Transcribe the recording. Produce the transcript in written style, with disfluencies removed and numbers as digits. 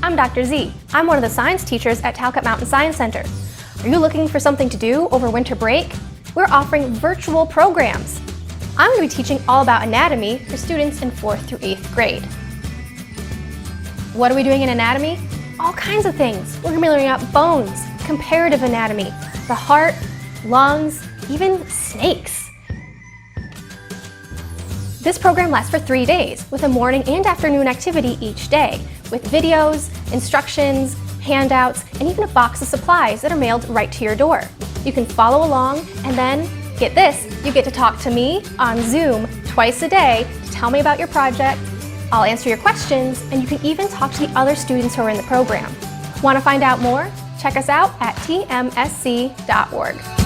I'm Dr. Z. I'm one of the science teachers at Talcott Mountain Science Center. Are you looking for something to do over winter break? We're offering virtual programs. I'm going to be teaching all about anatomy for students in 4th through 8th grade. What are we doing in anatomy? All kinds of things. We're going to be learning about bones, comparative anatomy, the heart, lungs, even snakes. This program lasts for 3 days with a morning and afternoon activity each day with videos, instructions, handouts, and even a box of supplies that are mailed right to your door. You can follow along and then, get this, you get to talk to me on Zoom twice a day to tell me about your project. I'll answer your questions, and you can even talk to the other students who are in the program. Want to find out more? Check us out at tmsc.org.